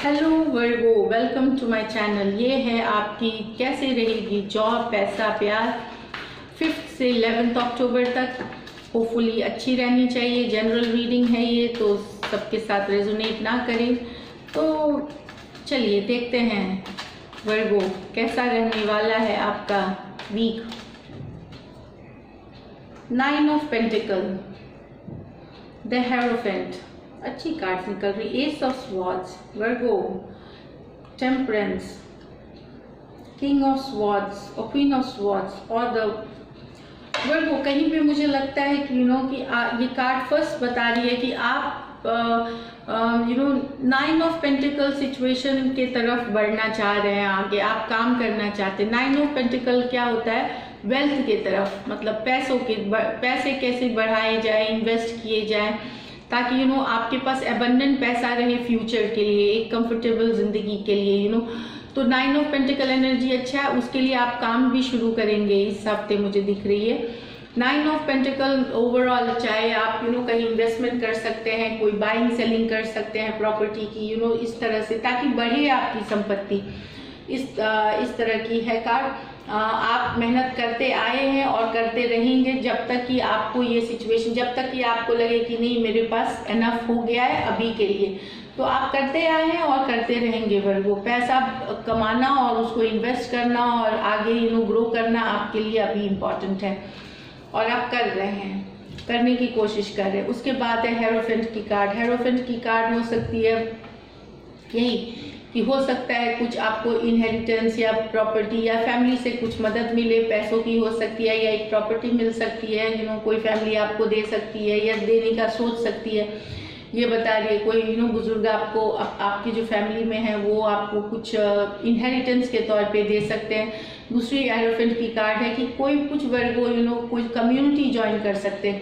Hello Virgo, welcome to my channel. ये है आपकी कैसे रहेगी जॉब, पैसा, प्यार 5 से 11 अक्टूबर तक। होपफुली अच्छी रहनी चाहिए। जनरल रीडिंग है ये, तो सबके साथ रेजोनेट ना करें। तो चलिए देखते हैं वर्गो कैसा रहने वाला है आपका week. 9 of pentacle, the hierophant, अच्छी कार्ड्स निकल रही। Ace of swords, Virgo, temperance, king of swords और क्वीन ऑफ स्वॉर्ड्स। और द वर्गो कहीं पे मुझे लगता है कि ये कार्ड फर्स्ट बता रही है कि आप 9 ऑफ पेंटिकल सिचुएशन के तरफ बढ़ना चाह रहे हैं, आगे आप काम करना चाहते हैं। 9 ऑफ पेंटिकल क्या होता है? वेल्थ के तरफ, मतलब पैसे कैसे बढ़ाए जाए, इन्वेस्ट किए जाए ताकि आपके पास एबंडेंट पैसा रहे फ्यूचर के लिए, एक कंफर्टेबल जिंदगी के लिए। तो 9 ऑफ पेंटिकल एनर्जी अच्छा है, उसके लिए आप काम भी शुरू करेंगे इस हफ्ते, मुझे दिख रही है। 9 ऑफ पेंटिकल ओवरऑल, चाहे आप कहीं इन्वेस्टमेंट कर सकते हैं, कोई बाइंग सेलिंग कर सकते हैं प्रॉपर्टी की, इस तरह से, ताकि बढ़े आपकी संपत्ति। इस तरह की है कार्ड। आप मेहनत करते आए हैं और करते रहेंगे जब तक कि आपको ये सिचुएशन, जब तक कि आपको लगे कि नहीं मेरे पास एनफ हो गया है अभी के लिए, तो आप करते आए हैं और करते रहेंगे। वर्गो पैसा कमाना और उसको इन्वेस्ट करना और आगे ग्रो करना आपके लिए अभी इम्पोर्टेंट है और आप कर रहे हैं, करने की कोशिश कर रहे हैं। उसके बाद है हेरोफेंट की कार्ड। हेरोफेंट की कार्ड हो सकती है यही कि हो सकता है कुछ आपको इनहेरिटेंस या प्रॉपर्टी या फैमिली से कुछ मदद मिले, पैसों की हो सकती है, या एक प्रॉपर्टी मिल सकती है, कोई फैमिली आपको दे सकती है या देने का सोच सकती है। ये बता रही है कोई बुजुर्ग आपको, आपकी जो फैमिली में है वो आपको कुछ इनहेरिटेंस के तौर पे दे सकते हैं। दूसरी हेरोफेंट की कार्ड है कि कोई कुछ वर्गो कोई कम्युनिटी ज्वाइन कर सकते हैं,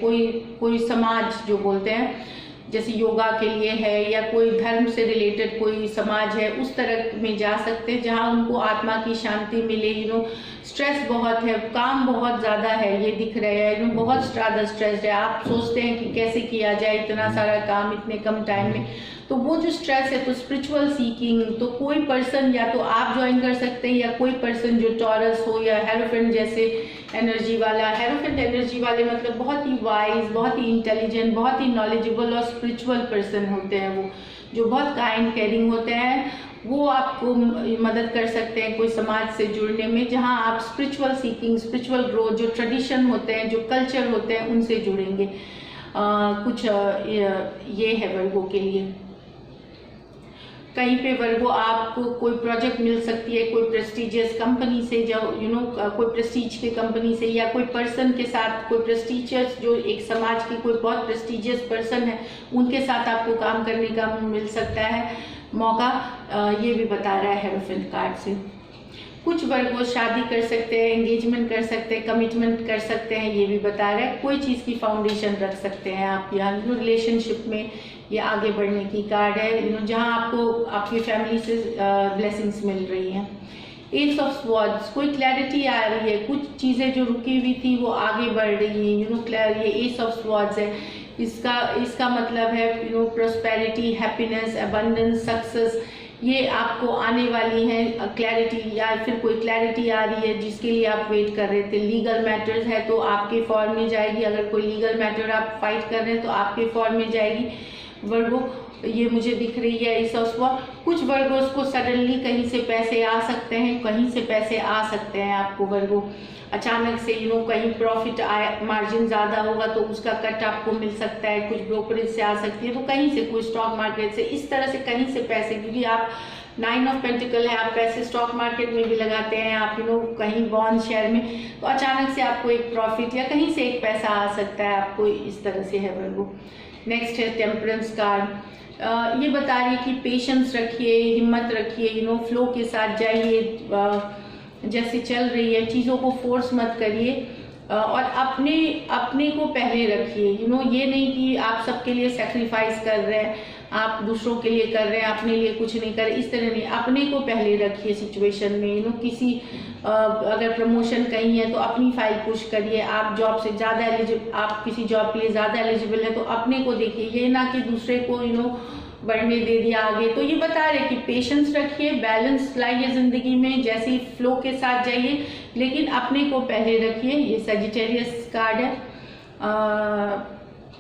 कोई समाज जो बोलते हैं, जैसे योगा के लिए है या कोई धर्म से रिलेटेड कोई समाज है, उस तरह में जा सकते हैं जहां उनको आत्मा की शांति मिले। स्ट्रेस बहुत है, काम बहुत ज़्यादा है, ये दिख रहा है, बहुत ज़्यादा स्ट्रेस है। आप सोचते हैं कि कैसे किया जाए इतना सारा काम इतने कम टाइम में, तो वो जो स्ट्रेस है, तो स्पिरिचुअल सीकिंग, तो कोई पर्सन या तो आप ज्वाइन कर सकते हैं या कोई पर्सन जो टॉरस हो या हेरोफेंट जैसे एनर्जी वाला। हेरोफेंट एनर्जी वाले मतलब बहुत ही वाइज, बहुत ही इंटेलिजेंट, बहुत ही नॉलेजेबल और स्पिरिचुअल पर्सन होते हैं, वो जो बहुत काइंड केयरिंग होते हैं। वो आपको मदद कर सकते हैं कोई समाज से जुड़ने में जहां आप स्पिरिचुअल सीकिंग, स्पिरिचुअल ग्रोथ, जो ट्रेडिशन होते हैं, जो कल्चर होते हैं, उनसे जुड़ेंगे। ये है वर्गो के लिए। कहीं पे वर्गो आपको कोई प्रोजेक्ट मिल सकती है, कोई प्रेस्टिजियस कंपनी से, जो कोई प्रेस्टीज के कंपनी से, या कोई पर्सन के साथ, कोई प्रेस्टिजियस जो एक समाज की कोई बहुत प्रेस्टिजियस पर्सन है, उनके साथ आपको काम करने का मिल सकता है मौका। ये भी बता रहा है हेरोफेंट कार्ड से। कुछ वर्गो शादी कर सकते हैं, एंगेजमेंट कर सकते हैं, कमिटमेंट कर सकते हैं, ये भी बता रहा है। कोई चीज़ की फाउंडेशन रख सकते हैं आप यहाँ रिलेशनशिप में, ये आगे बढ़ने की कार्ड है जहाँ आपको आपकी फैमिली से ब्लेसिंग्स मिल रही हैं। एस ऑफ स्वॉर्ड्स, कोई क्लैरिटी आ रही है, कुछ चीज़ें जो रुकी हुई थी वो आगे बढ़ रही हैं। ये एस ऑफ स्वॉर्ड्स है, इसका मतलब है प्रोस्पेरिटी, हैप्पीनेस, अबंडेंस, सक्सेस, ये आपको आने वाली है क्लैरिटी, या फिर कोई क्लैरिटी आ रही है जिसके लिए आप वेट कर रहे थे। लीगल मैटर्स है तो आपके फॉर्म में जाएगी, अगर कोई लीगल मैटर आप फाइट कर रहे हैं तो आपके फॉर्म में जाएगी वर्गो, ये मुझे दिख रही है इस स्वॉर्ड। कुछ वर्गों को सडनली कहीं से पैसे आ सकते हैं, कहीं से पैसे आ सकते हैं आपको वर्गो, अचानक से कहीं प्रॉफिट मार्जिन ज़्यादा होगा तो उसका कट आपको मिल सकता है, कुछ ब्रोकरेज से आ सकती है, तो कहीं से कोई स्टॉक मार्केट से, इस तरह से कहीं से पैसे, क्योंकि आप 9 ऑफ पेंटिकल है, आप पैसे स्टॉक मार्केट में भी लगाते हैं, आप कहीं बॉन्ड शेयर में, तो अचानक से आपको एक प्रॉफिट या कहीं से एक पैसा आ सकता है आपको, इस तरह से है वर्गो। नेक्स्ट है टेम्परेंस कार्ड। ये बता रही है कि पेशेंस रखिए, हिम्मत रखिए, फ्लो के साथ जाइए, जैसे चल रही है चीज़ों को फोर्स मत करिए और अपने को पहले रखिए। ये नहीं कि आप सबके लिए सेक्रीफाइस कर रहे हैं, आप दूसरों के लिए कर रहे हैं, अपने लिए कुछ नहीं कर रहे, इस तरह नहीं, अपने को पहले रखिए सिचुएशन में। किसी अगर प्रमोशन कहीं है तो अपनी फाइल पुश करिए, आप जॉब से ज़्यादा आप किसी जॉब के लिए ज़्यादा एलिजिबल है तो अपने को देखिए, ये ना कि दूसरे को बढ़ने दे दिया आगे। तो ये बता रहे कि पेशेंस रखिए, बैलेंस लाइए ज़िंदगी में, जैसे ही फ्लो के साथ जाइए, लेकिन अपने को पहले रखिए। ये सजिटेरियस कार्ड है,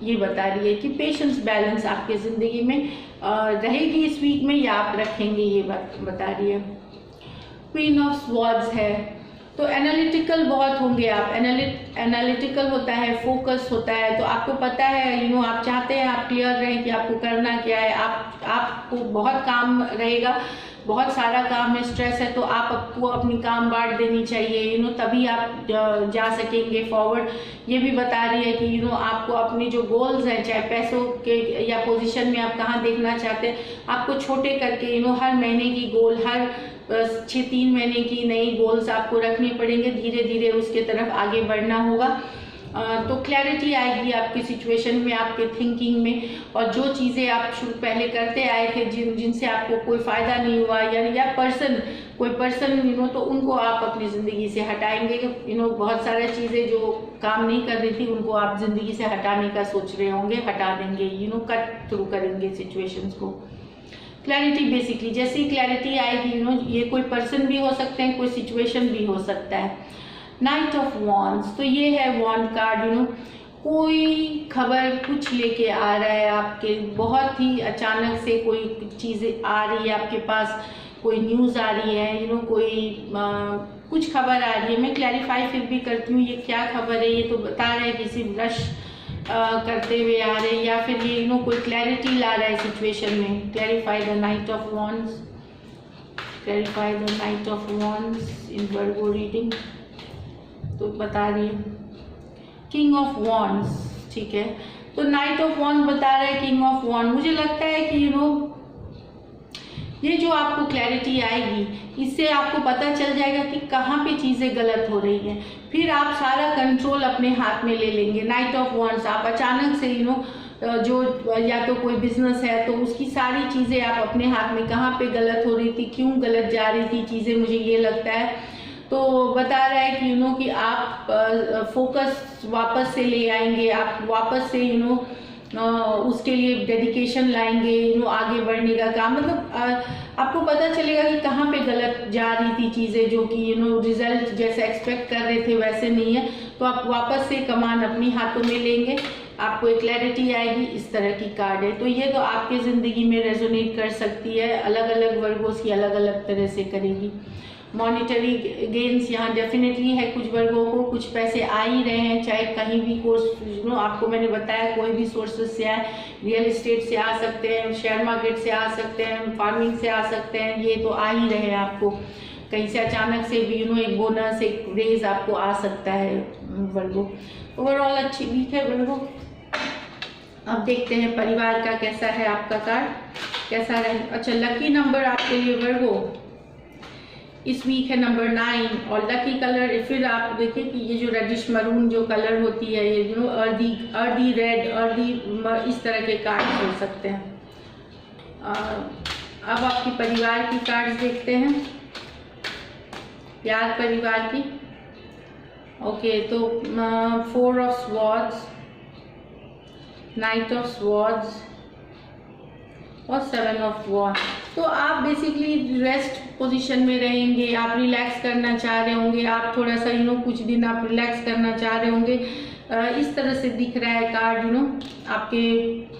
ये बता रही है कि पेशेंस बैलेंस आपके ज़िंदगी में रहेगी इस वीक में, या आप रखेंगे, ये बात बता रही है। क्वीन ऑफ स्वॉर्ड्स है, तो एनालिटिकल बहुत होंगे आप। एनालिटिकल होता है, फोकस होता है, तो आपको पता है आप चाहते हैं आप क्लियर रहें कि आपको करना क्या है। आपको बहुत काम रहेगा, बहुत सारा काम है, स्ट्रेस है, तो आपको अपनी काम बांट देनी चाहिए तभी आप जा सकेंगे फॉरवर्ड। ये भी बता रही है कि आपको अपने जो गोल्स हैं, चाहे पैसों के या पोजीशन में आप कहाँ देखना चाहते हैं, आपको छोटे करके हर महीने की गोल, हर 3 महीने की नई गोल्स आपको रखने पड़ेंगे, धीरे धीरे उसके तरफ आगे बढ़ना होगा। तो क्लैरिटी आएगी आपकी सिचुएशन में, आपके थिंकिंग में, और जो चीज़ें आप पहले करते आए थे जिनसे आपको कोई फ़ायदा नहीं हुआ, या कोई पर्सन तो उनको आप अपनी ज़िंदगी से हटाएंगे। बहुत सारी चीज़ें जो काम नहीं कर रही थी उनको आप ज़िंदगी से हटाने का सोच रहे होंगे, हटा देंगे, कट थ्रू करेंगे सिचुएशंस को। क्लैरिटी बेसिकली, जैसे ही क्लैरिटी आएगी ये कोई पर्सन भी हो सकते हैं, कोई सिचुएशन भी हो सकता है। नाइट ऑफ वॉन्ड्स, तो ये है वॉन्ड कार्ड। कोई खबर कुछ लेके आ रहा है आपके, बहुत ही अचानक से कोई चीज़ आ रही है आपके पास, कोई न्यूज़ आ रही है, कोई कुछ खबर आ रही है। मैं क्लैरिफाई फिर भी करती हूँ, ये क्या खबर है। ये तो बता रहे हैं किसी रश करते हुए आ रहे हैं, या फिर ये कोई क्लैरिटी ला रहा है सिचुएशन में। Clarify the night of wands, clarify the night of wands in Virgo reading. तो बता रही है किंग ऑफ वॉन्ड्स, ठीक है। तो नाइट ऑफ वॉन्ड्स बता रहा है किंग ऑफ वॉन्ड। मुझे लगता है कि ये जो आपको क्लैरिटी आएगी, इससे आपको पता चल जाएगा कि कहाँ पे चीज़ें गलत हो रही हैं, फिर आप सारा कंट्रोल अपने हाथ में ले लेंगे। नाइट ऑफ वॉन्ड्स, आप अचानक से जो या तो कोई बिजनेस है तो उसकी सारी चीज़ें आप अपने हाथ में, कहाँ पे गलत हो रही थी, क्यों गलत जा रही थी चीज़ें, मुझे ये लगता है। तो बता रहा है कि आप फोकस वापस से ले आएंगे, आप वापस से उसके लिए डेडिकेशन लाएंगे, आगे बढ़ने का काम। मतलब आपको पता चलेगा कि कहाँ पे गलत जा रही थी चीज़ें, जो कि रिजल्ट जैसे एक्सपेक्ट कर रहे थे वैसे नहीं है। तो आप वापस से कमान अपनी हाथों में लेंगे, आपको एक क्लैरिटी आएगी। इस तरह की कार्ड है, तो ये तो आपके ज़िंदगी में रेजोनेट कर सकती है, अलग अलग वर्गों की अलग अलग तरह से करेगी। मॉनिटरी गेन्स यहाँ डेफिनेटली है, कुछ वर्गों को कुछ पैसे आ ही रहे हैं, चाहे कहीं भी कोर्स आपको मैंने बताया कोई भी सोर्सेज से आए, रियल एस्टेट से आ सकते हैं, शेयर मार्केट से आ सकते हैं, फार्मिंग से आ सकते हैं, ये तो आ ही रहे हैं। आपको कहीं से अचानक से भी एक बोनस, एक रेज आपको आ सकता है वर्गों। ओवरऑल अच्छी वीक है वर्गों। अब देखते हैं परिवार का कैसा है, आपका कार्ड कैसा रहे। अच्छा, लकी नंबर आपके लिए वर्गों इस वीक है नंबर 9, और लकी कलर फिर आप देखिए कि ये जो रेडिश मरून जो कलर होती है, ये अर्दी रेड, अर्दी इस तरह के कार्ड हो सकते हैं। अब आपकी परिवार की कार्ड्स देखते हैं, प्यार परिवार की। ओके, तो 4 of swords, night of swords और 7 ऑफ वॉन्ड। तो आप बेसिकली रेस्ट पोजीशन में रहेंगे, आप रिलैक्स करना चाह रहे होंगे, आप थोड़ा सा कुछ दिन आप रिलैक्स करना चाह रहे होंगे। इस तरह से दिख रहा है कार्ड, आपके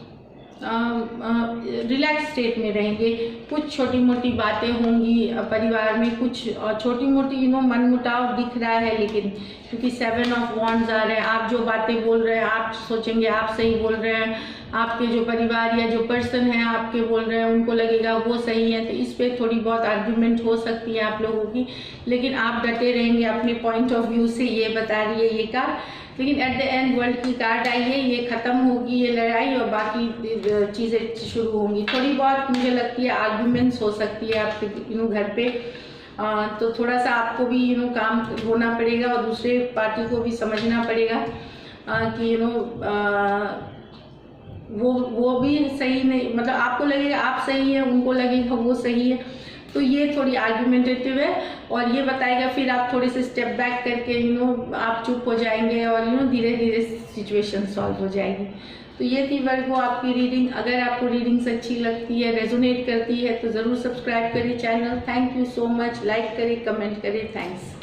रिलैक्स स्टेट में रहेंगे। कुछ छोटी मोटी बातें होंगी परिवार में, कुछ छोटी मोटी मनमुटाव दिख रहा है, लेकिन क्योंकि 7 ऑफ वॉन्ड्स आ रहे हैं, आप जो बातें बोल रहे हैं आप सोचेंगे आप सही बोल रहे हैं, आपके जो परिवार या जो पर्सन है आपके बोल रहे हैं उनको लगेगा वो सही है। तो इस पर थोड़ी बहुत आर्ग्यूमेंट हो सकती है आप लोगों की, लेकिन आप डटे रहेंगे अपने पॉइंट ऑफ व्यू से, ये बता रही है ये कार्ड। लेकिन एट द एंड वर्ल्ड की कार्ड आई है, ये ख़त्म होगी ये लड़ाई और बाकी चीज़ें शुरू होंगी। थोड़ी बहुत मुझे लगती है आर्ग्यूमेंट्स हो सकती है आपके घर पे, तो थोड़ा सा आपको भी काम होना पड़ेगा और दूसरे पार्टी को भी समझना पड़ेगा कि वो भी सही नहीं, मतलब आपको लगेगा आप सही है, उनको लगेगा वो सही है। तो ये थोड़ी आर्ग्यूमेंटेटिव है, और ये बताएगा फिर आप थोड़े से स्टेप बैक करके आप चुप हो जाएंगे और धीरे धीरे सिचुएशन सॉल्व हो जाएगी। तो ये थी वर्गो आपकी रीडिंग। अगर आपको रीडिंग्स अच्छी लगती है, रेजोनेट करती है, तो ज़रूर सब्सक्राइब करिए channel. Thank you so much. Like करिए, कमेंट करिए। थैंक्स।